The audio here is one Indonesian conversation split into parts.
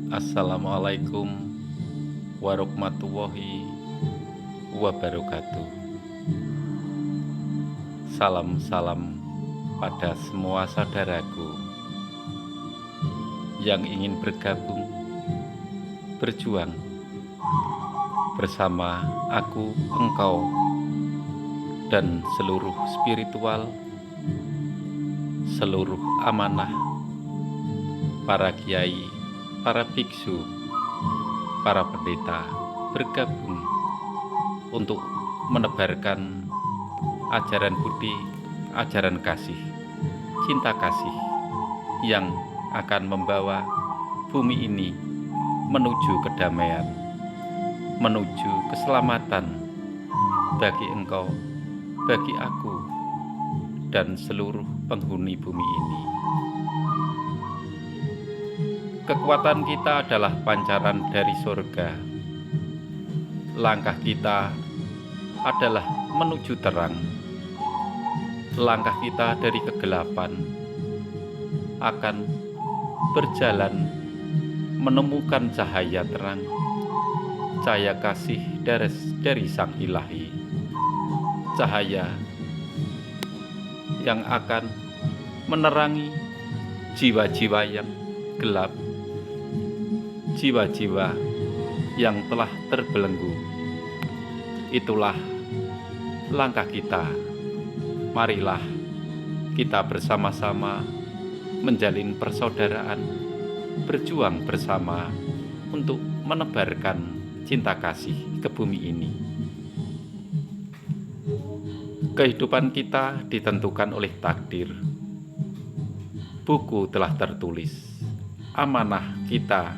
Assalamualaikum warahmatullahi wabarakatuh. Salam-salam pada semua saudaraku yang ingin bergabung, berjuang bersama aku, engkau, dan seluruh spiritual, seluruh amanah, para kiai, para biksu, para pendeta bergabung untuk menebarkan ajaran budi, ajaran kasih, cinta kasih yang akan membawa bumi ini menuju kedamaian, menuju keselamatan bagi engkau, bagi aku, dan seluruh penghuni bumi ini. Kekuatan kita adalah pancaran dari surga. Langkah kita adalah menuju terang. Langkah kita dari kegelapan akan berjalan menemukan cahaya terang, cahaya kasih dari Sang Ilahi, cahaya yang akan menerangi jiwa-jiwa yang gelap, jiwa-jiwa yang telah terbelenggu. Itulah langkah kita. Marilah kita bersama-sama menjalin persaudaraan, berjuang bersama untuk menebarkan cinta kasih ke bumi ini. Kehidupan kita ditentukan oleh takdir. Buku telah tertulis, amanah kita,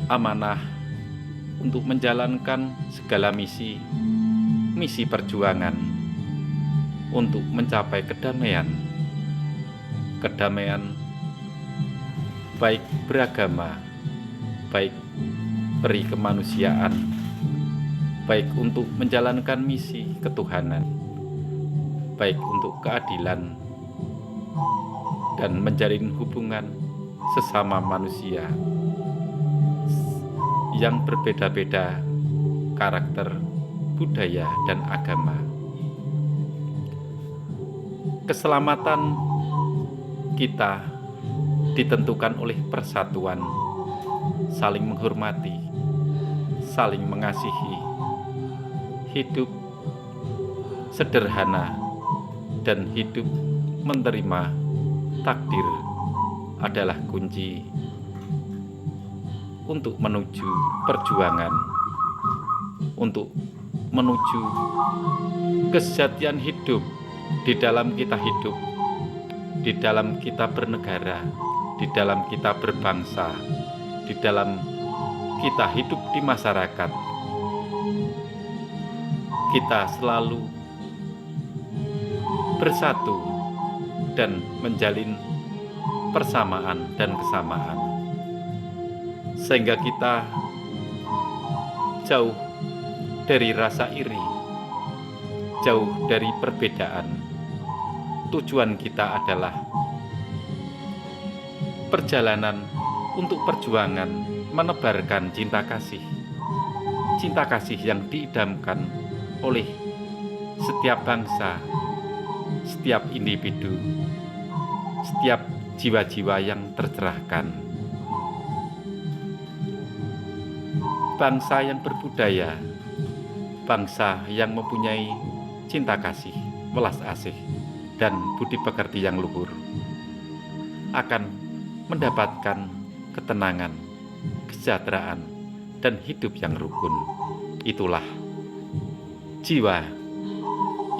amanah untuk menjalankan segala misi perjuangan untuk mencapai kedamaian baik beragama, baik peri kemanusiaan, baik untuk menjalankan misi ketuhanan, baik untuk keadilan dan menjalin hubungan sesama manusia yang berbeda-beda karakter, budaya, dan agama. Keselamatan kita ditentukan oleh persatuan, saling menghormati, saling mengasihi, hidup sederhana, dan hidup menerima takdir adalah kunci untuk menuju perjuangan, untuk menuju kesejatian hidup di dalam kita hidup, di dalam kita bernegara, di dalam kita berbangsa, di dalam kita hidup di masyarakat. Kita selalu bersatu dan menjalin persamaan dan kesamaan, sehingga kita jauh dari rasa iri, jauh dari perbedaan. Tujuan kita adalah perjalanan untuk perjuangan menebarkan cinta kasih yang diidamkan oleh setiap bangsa, setiap individu, setiap jiwa-jiwa yang tercerahkan. Bangsa yang berbudaya, bangsa yang mempunyai cinta kasih, welas asih, dan budi pekerti yang luhur akan mendapatkan ketenangan, kesejahteraan, dan hidup yang rukun. Itulah jiwa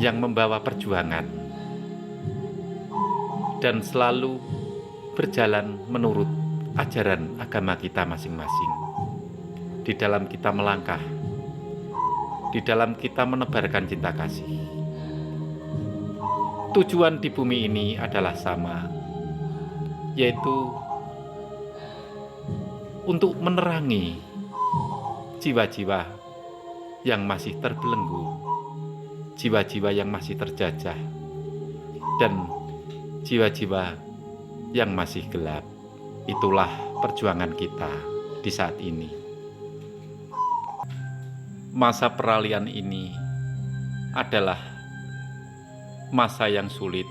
yang membawa perjuangan dan selalu berjalan menurut ajaran agama kita masing-masing. Di dalam kita melangkah, di dalam kita menebarkan cinta kasih. Tujuan di bumi ini adalah sama, yaitu untuk menerangi jiwa-jiwa yang masih terbelenggu, jiwa-jiwa yang masih terjajah, dan jiwa-jiwa yang masih gelap. Itulah perjuangan kita di saat ini. Masa peralihan ini adalah masa yang sulit.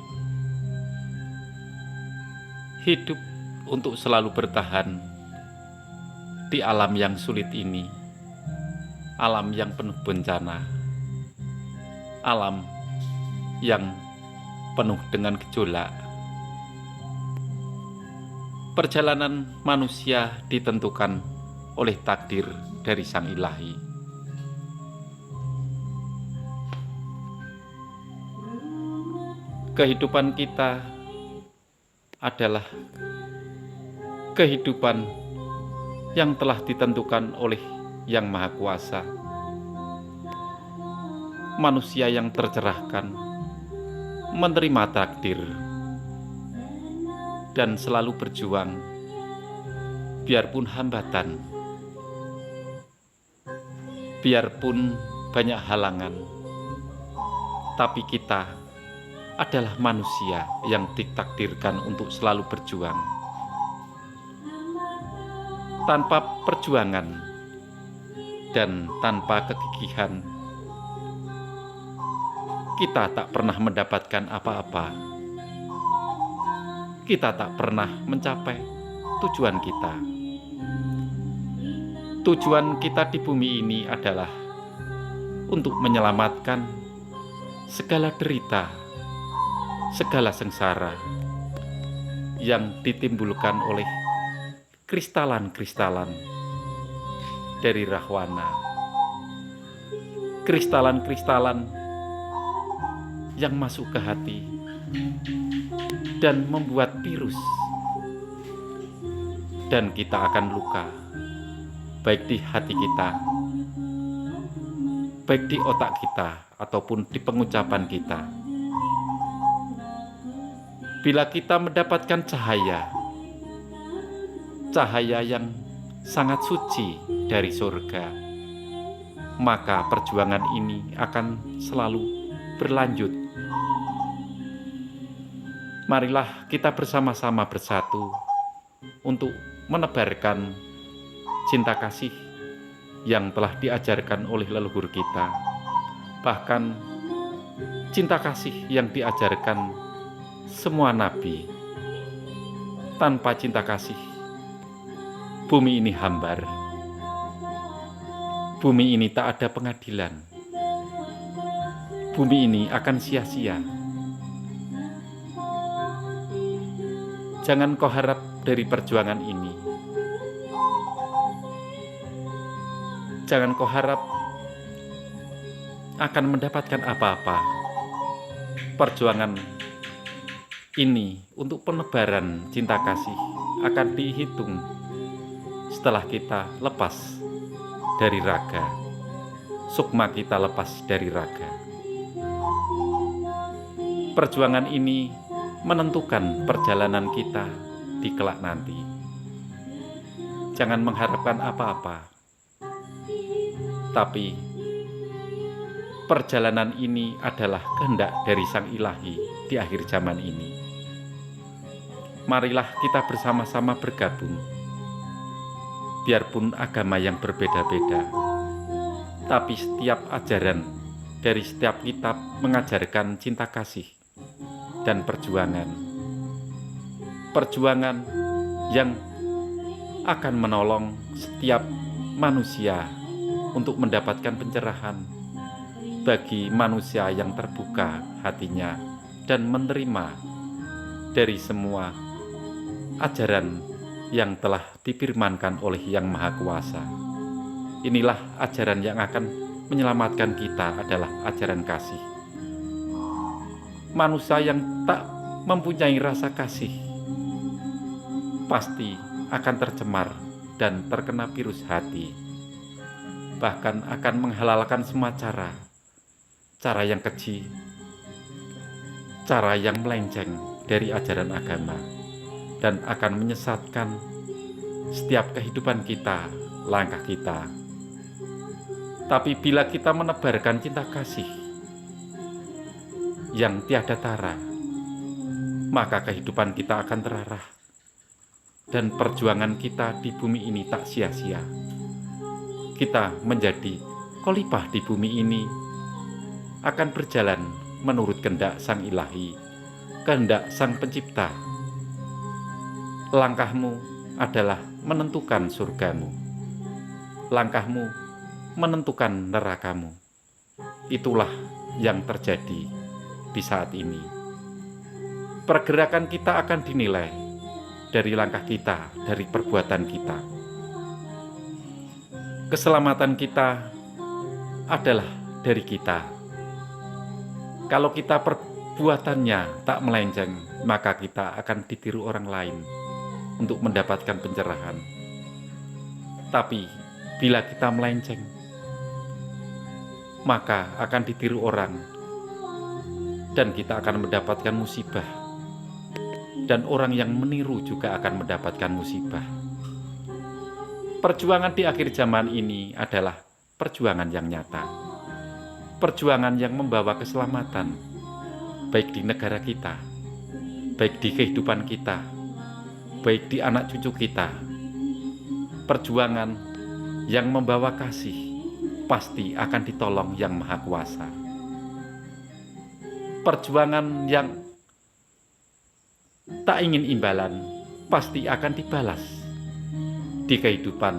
Hidup untuk selalu bertahan di alam yang sulit ini, alam yang penuh bencana, alam yang penuh dengan gejolak. Perjalanan manusia ditentukan oleh takdir dari Sang Ilahi. Kehidupan kita adalah kehidupan yang telah ditentukan oleh Yang Maha Kuasa. Manusia yang tercerahkan menerima takdir dan selalu berjuang, biarpun hambatan, biarpun banyak halangan, tapi kita adalah manusia yang ditakdirkan untuk selalu berjuang. Tanpa perjuangan dan tanpa kegigihan, kita tak pernah mendapatkan apa-apa. Kita tak pernah mencapai tujuan kita. Tujuan kita di bumi ini adalah untuk menyelamatkan segala derita, segala sengsara yang ditimbulkan oleh kristalan-kristalan dari Rahwana. Kristalan-kristalan yang masuk ke hati dan membuat virus, dan kita akan luka, baik di hati kita, baik di otak kita, ataupun di pengucapan kita. Bila kita mendapatkan cahaya yang sangat suci dari surga, maka perjuangan ini akan selalu berlanjut. Marilah kita bersama-sama bersatu untuk menebarkan cinta kasih yang telah diajarkan oleh leluhur kita. Bahkan cinta kasih yang diajarkan semua nabi. Tanpa cinta kasih, bumi ini hambar. Bumi ini tak ada pengadilan. Bumi ini akan sia-sia. Jangan kau harap dari perjuangan ini. Jangan kau harap akan mendapatkan apa-apa. Perjuangan ini untuk penebaran cinta kasih akan dihitung setelah kita lepas dari raga. Sukma kita lepas dari raga. Perjuangan ini menentukan perjalanan kita di kelak nanti. Jangan mengharapkan apa-apa, tapi perjalanan ini adalah kehendak dari Sang Ilahi di akhir zaman ini. Marilah kita bersama-sama bergabung, biarpun agama yang berbeda-beda, tapi setiap ajaran dari setiap kitab mengajarkan cinta kasih dan perjuangan yang akan menolong setiap manusia untuk mendapatkan pencerahan bagi manusia yang terbuka hatinya dan menerima dari semua ajaran yang telah difirmankan oleh Yang Maha Kuasa. Inilah ajaran yang akan menyelamatkan kita, adalah ajaran kasih. Manusia yang tak mempunyai rasa kasih pasti akan tercemar dan terkena virus hati, bahkan akan menghalalkan semua cara yang keji, cara yang melenceng dari ajaran agama, dan akan menyesatkan setiap kehidupan kita, langkah kita. Tapi bila kita menebarkan cinta kasih yang tiada tara, maka kehidupan kita akan terarah dan perjuangan kita di bumi ini tak sia-sia. Kita menjadi khalifah di bumi ini akan berjalan menurut kehendak Sang Ilahi, kehendak Sang Pencipta. Langkahmu adalah menentukan surgamu. Langkahmu menentukan nerakamu. Itulah yang terjadi di saat ini. Pergerakan kita akan dinilai dari langkah kita, dari perbuatan kita. Keselamatan kita adalah dari kita. Kalau kita perbuatannya tak melenceng, maka kita akan ditiru orang lain untuk mendapatkan pencerahan. Tapi bila kita melenceng, maka akan ditiru orang dan kita akan mendapatkan musibah. Dan orang yang meniru juga akan mendapatkan musibah. Perjuangan di akhir zaman ini adalah perjuangan yang nyata. Perjuangan yang membawa keselamatan, baik di negara kita, baik di kehidupan kita, baik di anak cucu kita. Perjuangan yang membawa kasih pasti akan ditolong Yang Maha Kuasa. Perjuangan yang tak ingin imbalan pasti akan dibalas di kehidupan,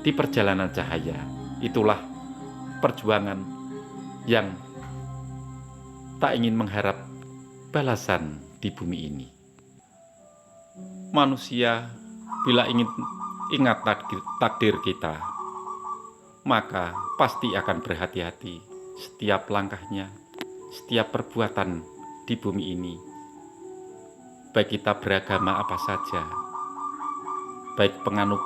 di perjalanan cahaya. Itulah perjuangan yang tak ingin mengharap balasan di bumi ini. Manusia bila ingin ingat takdir kita, maka pasti akan berhati-hati setiap langkahnya, setiap perbuatan di bumi ini. Baik kita beragama apa saja, baik penganut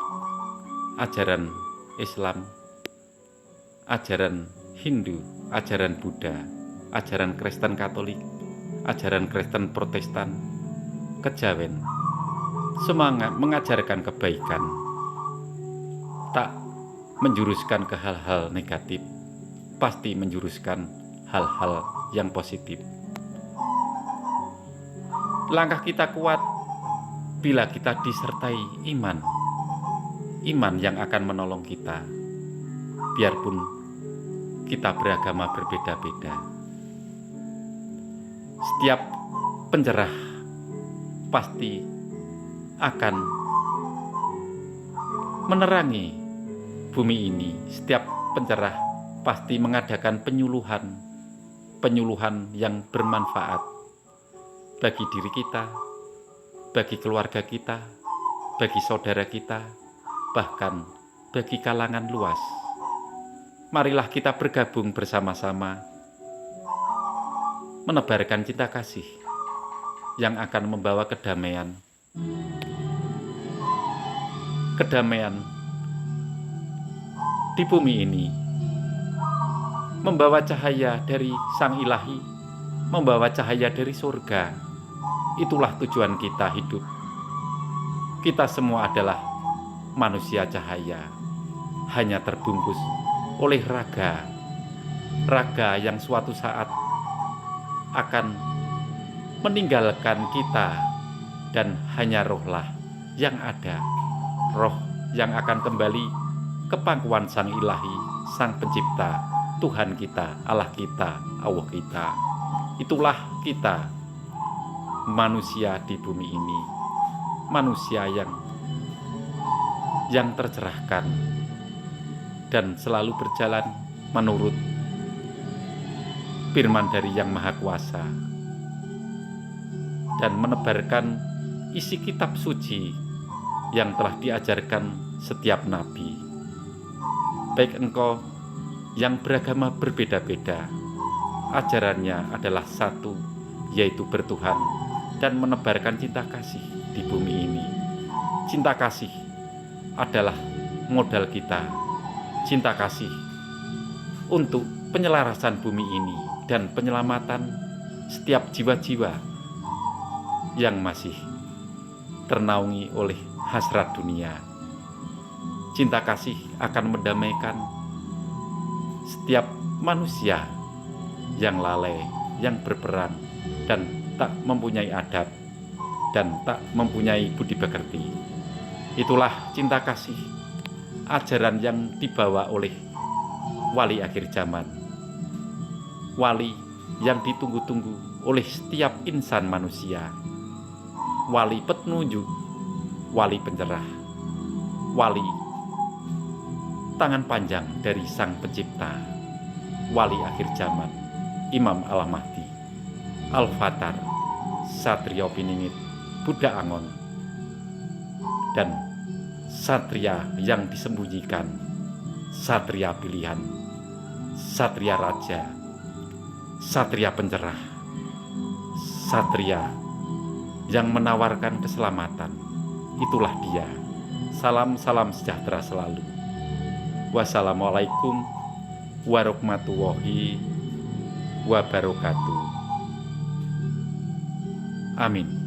ajaran Islam, ajaran Hindu, ajaran Buddha, ajaran Kristen Katolik, ajaran Kristen Protestan, kejawen, semangat mengajarkan kebaikan, tak menjuruskan ke hal-hal negatif, pasti menjuruskan hal-hal yang positif. Langkah kita kuat bila kita disertai iman yang akan menolong kita, biarpun kita beragama berbeda-beda. Setiap pencerah pasti akan menerangi bumi ini. Setiap pencerah pasti mengadakan penyuluhan yang bermanfaat bagi diri kita, bagi keluarga kita, bagi saudara kita, bahkan bagi kalangan luas. Marilah kita bergabung bersama-sama menebarkan cinta kasih yang akan membawa kedamaian di bumi ini, membawa cahaya dari Sang Ilahi, membawa cahaya dari surga. Itulah tujuan kita hidup. Kita semua adalah manusia cahaya, hanya terbungkus oleh raga yang suatu saat akan meninggalkan kita, dan hanya rohlah yang ada, roh yang akan kembali ke pangkuan Sang Ilahi, Sang Pencipta, Tuhan kita, Allah kita, Allah kita. Itulah kita, manusia di bumi ini, manusia yang tercerahkan dan selalu berjalan menurut firman dari Yang Maha Kuasa dan menebarkan isi kitab suci yang telah diajarkan setiap nabi. Baik engkau yang beragama berbeda-beda, ajarannya adalah satu, yaitu bertuhan dan menebarkan cinta kasih di bumi ini. Cinta kasih adalah modal kita. Cinta kasih untuk penyelarasan bumi ini dan penyelamatan setiap jiwa-jiwa yang masih ternaungi oleh hasrat dunia. Cinta kasih akan mendamaikan setiap manusia yang lalai, yang berperang dan tak mempunyai adab dan tak mempunyai budi pekerti. Itulah cinta kasih, ajaran yang dibawa oleh wali akhir zaman, wali yang ditunggu-tunggu oleh setiap insan manusia, wali petunjuk, wali pencerah, wali tangan panjang dari Sang Pencipta, wali akhir zaman, Imam Al-Mahdi, Al-Fatar, Satrio Piningit, Buddha Angon, dan satria yang disembunyikan, satria pilihan, satria raja, satria pencerah, satria yang menawarkan keselamatan. Itulah dia. Salam sejahtera selalu. Wassalamualaikum warahmatullahi wabarakatuh. Amin.